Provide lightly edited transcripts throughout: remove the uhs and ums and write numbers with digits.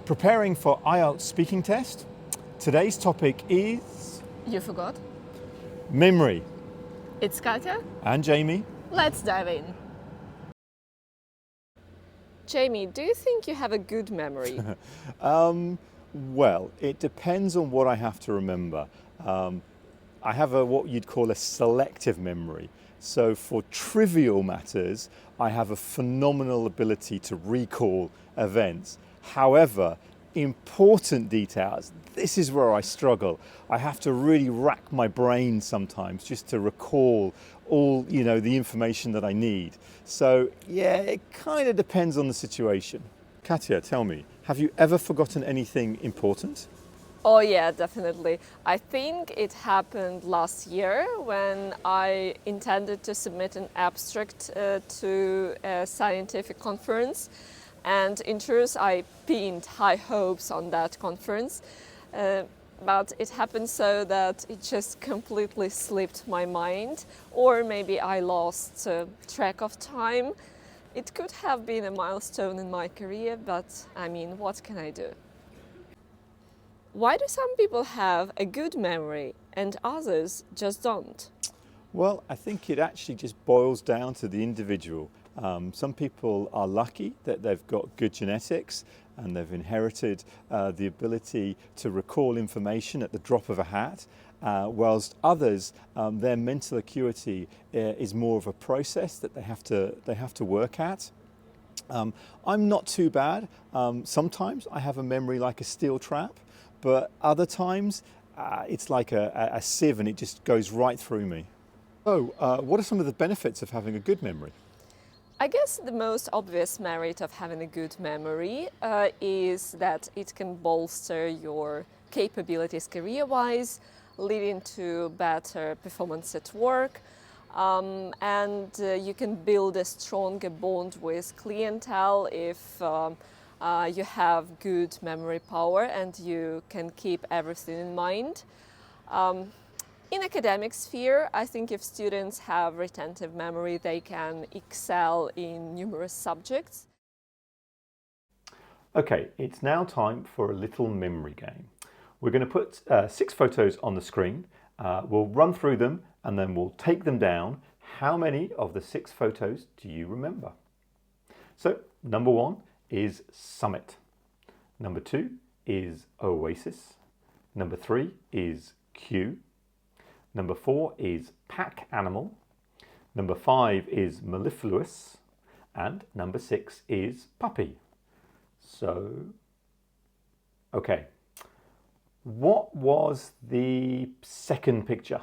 Preparing for IELTS speaking test. Today's topic is You forgot? memory. It's Katya. And Jamie. Let's dive in. Jamie, do you think you have a good memory? Well, it depends on what I have to remember. I have what you'd call a selective memory. So for trivial matters, I have a phenomenal ability to recall events. However, important details, this is where I struggle. I have to really rack my brain sometimes just to recall all, the information that I need. So yeah, it kind of depends on the situation. Katya, tell me, have you ever forgotten anything important? Oh yeah, definitely. I think it happened last year when I intended to submit an abstract to a scientific conference. And in truth, I pinned high hopes on that conference. But it happened so that it just completely slipped my mind, or maybe I lost track of time. It could have been a milestone in my career, but I mean, what can I do? Why do some people have a good memory and others just don't? Well, I think it actually just boils down to the individual. Some people are lucky that they've got good genetics and they've inherited the ability to recall information at the drop of a hat, whilst others, their mental acuity is more of a process that they have to work at. I'm not too bad. Sometimes I have a memory like a steel trap, but other times it's like a sieve and it just goes right through me. So, what are some of the benefits of having a good memory? I guess the most obvious merit of having a good memory is that it can bolster your capabilities career-wise, leading to better performance at work, and you can build a stronger bond with clientele if you have good memory power and you can keep everything in mind. In academic sphere, I think if students have retentive memory, they can excel in numerous subjects. Okay, it's now time for a little memory game. We're going to put 6 photos on the screen. We'll run through them and then we'll take them down. How many of the 6 photos do you remember? So, number 1 is Summit. Number 2 is Oasis. Number 3 is Q. Number 4 is Pack Animal. Number 5 is Mellifluous. And number 6 is Puppy. So, okay. What was the second picture?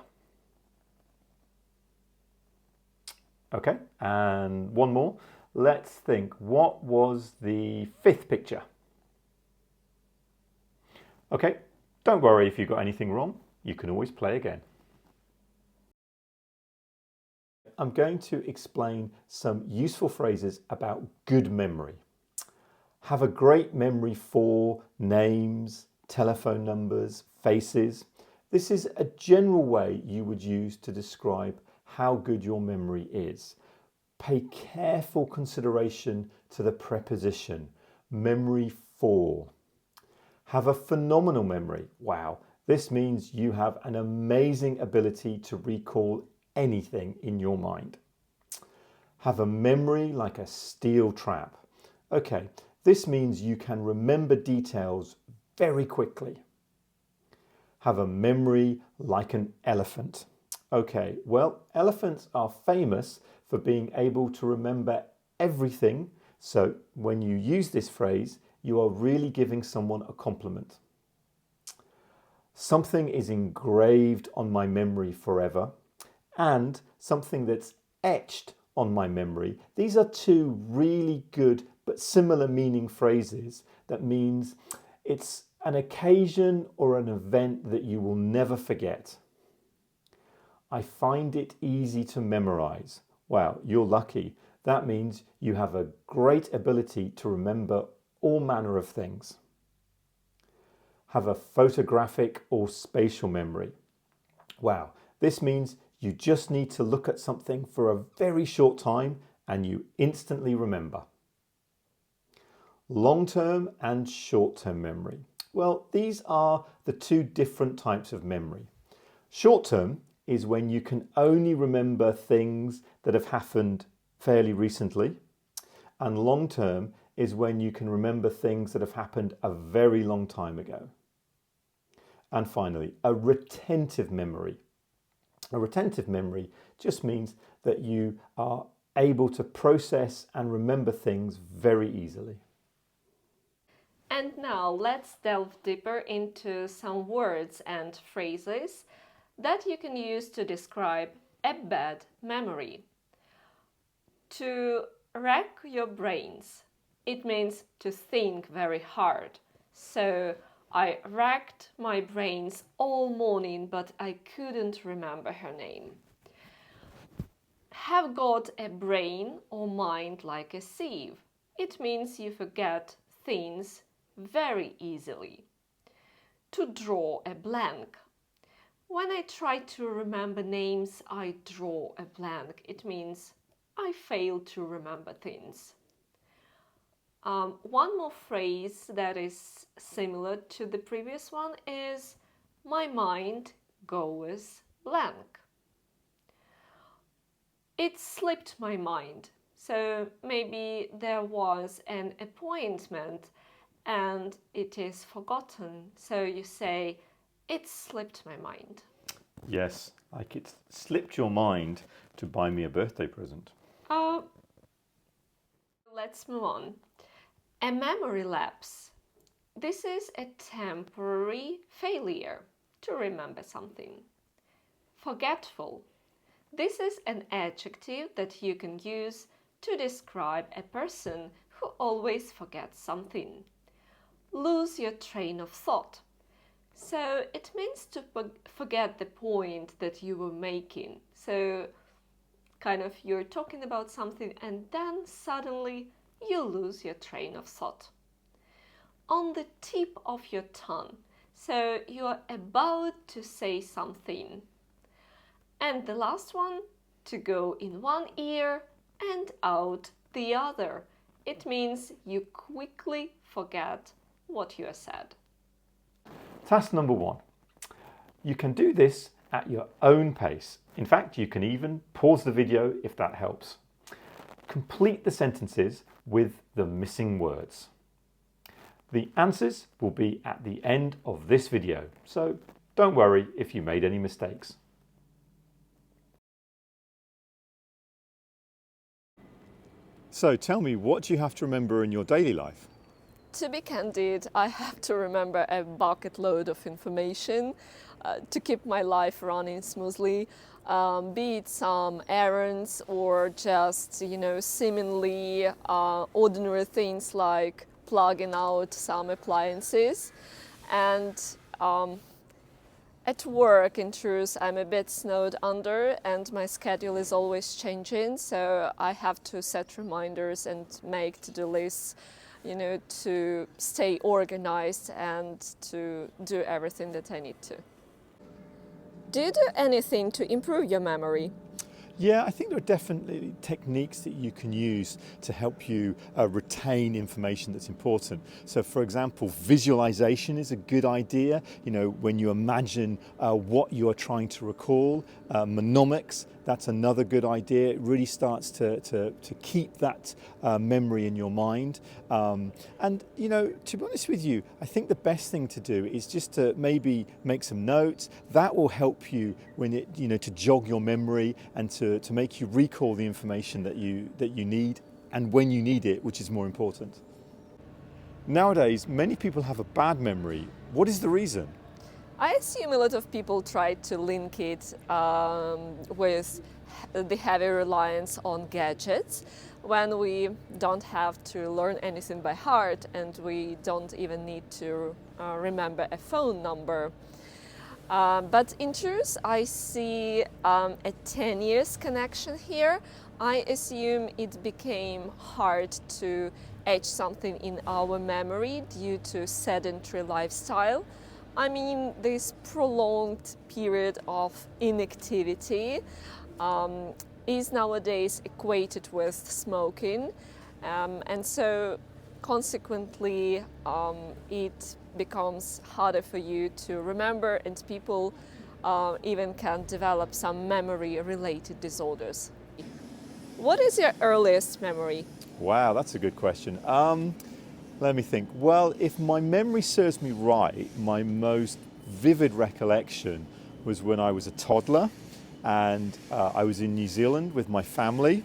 Okay, and one more. Let's think. What was the 5th picture? Okay, don't worry if you got anything wrong. You can always play again. I'm going to explain some useful phrases about good memory. Have a great memory for names, telephone numbers, faces. This is a general way you would use to describe how good your memory is. Pay careful consideration to the preposition, memory for. Have a phenomenal memory. Wow, this means you have an amazing ability to recall anything in your mind. Have a memory like a steel trap. Okay, this means you can remember details very quickly. Have a memory like an elephant. Okay, well, elephants are famous for being able to remember everything. So when you use this phrase, you are really giving someone a compliment. Something is engraved on my memory forever, and something that's etched on my memory. These are 2 really good but similar meaning phrases that means it's an occasion or an event that you will never forget. I find it easy to memorize. Wow, you're lucky. That means you have a great ability to remember all manner of things. Have a photographic or spatial memory. Wow, this means you just need to look at something for a very short time and you instantly remember. Long-term and short-term memory. Well, these are the two different types of memory. Short-term is when you can only remember things that have happened fairly recently, and long-term is when you can remember things that have happened a very long time ago. And finally, a retentive memory. A retentive memory just means that you are able to process and remember things very easily. And now let's delve deeper into some words and phrases that you can use to describe a bad memory. To rack your brains, it means to think very hard. So I racked my brains all morning, but I couldn't remember her name. Have got a brain or mind like a sieve. It means you forget things very easily. To draw a blank. When I try to remember names, I draw a blank. It means I fail to remember things. One more phrase that is similar to the previous one is my mind goes blank. It slipped my mind. So maybe there was an appointment and it is forgotten. So you say, it slipped my mind. Yes, like it slipped your mind to buy me a birthday present. Let's move on. A memory lapse. This is a temporary failure to remember something. Forgetful. This is an adjective that you can use to describe a person who always forgets something. Lose your train of thought. So it means to forget the point that you were making. So kind of you're talking about something and then suddenly you lose your train of thought. On the tip of your tongue. So you are about to say something. And the last one, to go in one ear and out the other. It means you quickly forget what you have said. Task number 1. You can do this at your own pace. In fact, you can even pause the video if that helps. Complete the sentences with the missing words. The answers will be at the end of this video, so don't worry if you made any mistakes. So tell me, what do you have to remember in your daily life? To be candid, I have to remember a bucket load of information to keep my life running smoothly, be it some errands or just, seemingly ordinary things like plugging out some appliances. And at work, in truth, I'm a bit snowed under and my schedule is always changing, so I have to set reminders and make to-do lists, to stay organized and to do everything that I need to. Do you do anything to improve your memory? Yeah, I think there are definitely techniques that you can use to help you retain information that's important. So for example, visualization is a good idea. When you imagine what you are trying to recall. Mnemonics, that's another good idea. It really starts to keep that memory in your mind. And to be honest with you, I think the best thing to do is just to maybe make some notes. That will help you when to jog your memory and to make you recall the information that you need and when you need it, which is more important. Nowadays, many people have a bad memory. What is the reason? I assume a lot of people try to link it with the heavy reliance on gadgets when we don't have to learn anything by heart and we don't even need to remember a phone number. But in truth, I see a 10 years connection here. I assume it became hard to etch something in our memory due to sedentary lifestyle. I mean, this prolonged period of inactivity is nowadays equated with smoking. And so consequently, it becomes harder for you to remember, and people even can develop some memory-related disorders. What is your earliest memory? Wow, that's a good question. Let me think. Well, if my memory serves me right, my most vivid recollection was when I was a toddler and I was in New Zealand with my family,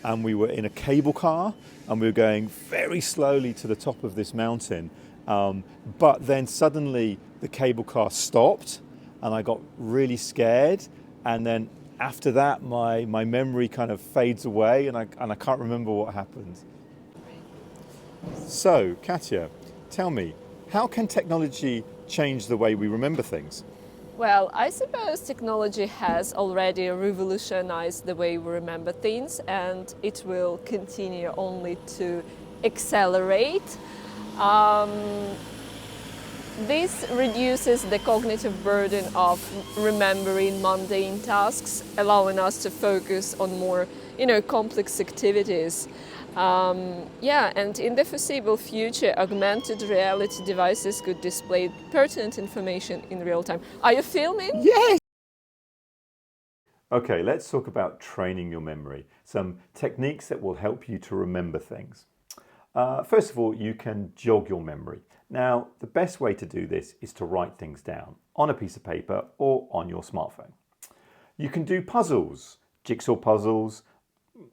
and we were in a cable car and we were going very slowly to the top of this mountain. But then suddenly the cable car stopped and I got really scared. And then after that, my memory kind of fades away and I can't remember what happened. So, Katya, tell me, how can technology change the way we remember things? Well, I suppose technology has already revolutionized the way we remember things, and it will continue only to accelerate. This reduces the cognitive burden of remembering mundane tasks, allowing us to focus on more, complex activities. And in the foreseeable future, augmented reality devices could display pertinent information in real time. Are you filming? Yes! Okay, let's talk about training your memory. Some techniques that will help you to remember things. First of all, you can jog your memory. Now, the best way to do this is to write things down on a piece of paper or on your smartphone. You can do puzzles, jigsaw puzzles.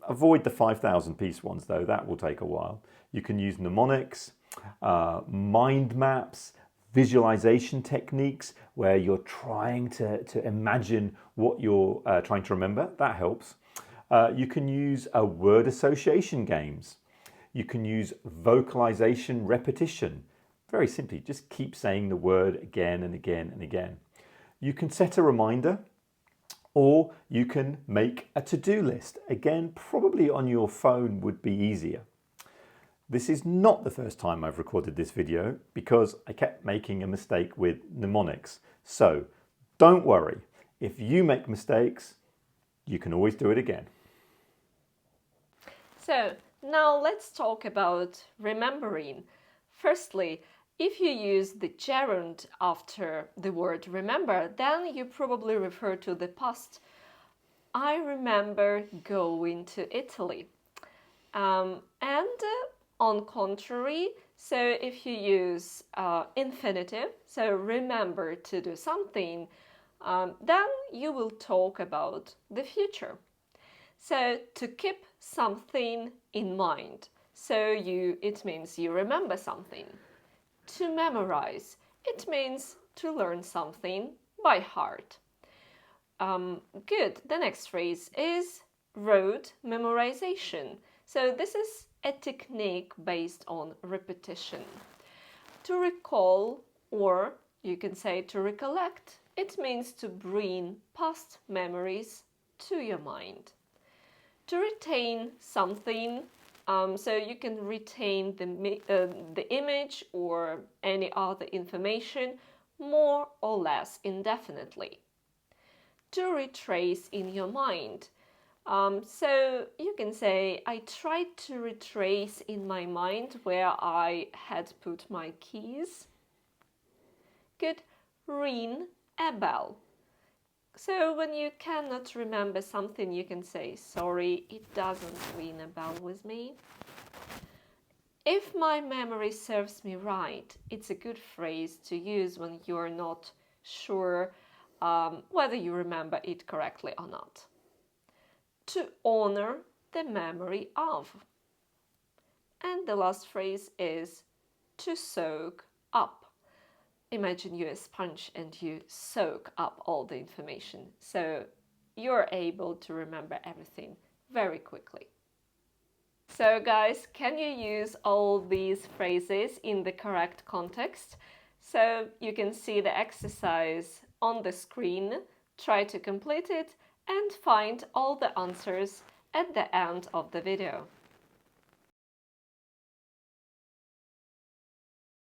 Avoid the 5,000 piece ones though, that will take a while. You can use mnemonics, mind maps, visualization techniques where you're trying to imagine what you're trying to remember. That helps. You can use word association games. You can use vocalization repetition. Very simply, just keep saying the word again and again and again. You can set a reminder, or you can make a to-do list. Again, probably on your phone would be easier. This is not the first time I've recorded this video because I kept making a mistake with mnemonics. So don't worry, if you make mistakes, you can always do it again. So now let's talk about remembering. Firstly, if you use the gerund after the word remember, then you probably refer to the past. I remember going to Italy. On contrary, so if you use infinitive, so remember to do something, then you will talk about the future. So to keep something in mind, so it means you remember something. To memorize, it means to learn something by heart. Good. The next phrase is rote memorization. So this is a technique based on repetition. To recall, or you can say to recollect, it means to bring past memories to your mind. To retain something, so you can retain the image or any other information more or less indefinitely. To retrace in your mind. So you can say, I tried to retrace in my mind where I had put my keys. Good. Ring a bell. So when you cannot remember something, you can say, sorry, it doesn't ring a bell with me. If my memory serves me right, it's a good phrase to use when you're not sure whether you remember it correctly or not. To honor the memory of. And the last phrase is to soak up. Imagine you're a sponge and you soak up all the information, so you're able to remember everything very quickly. So guys, can you use all these phrases in the correct context? So you can see the exercise on the screen, try to complete it and find all the answers at the end of the video.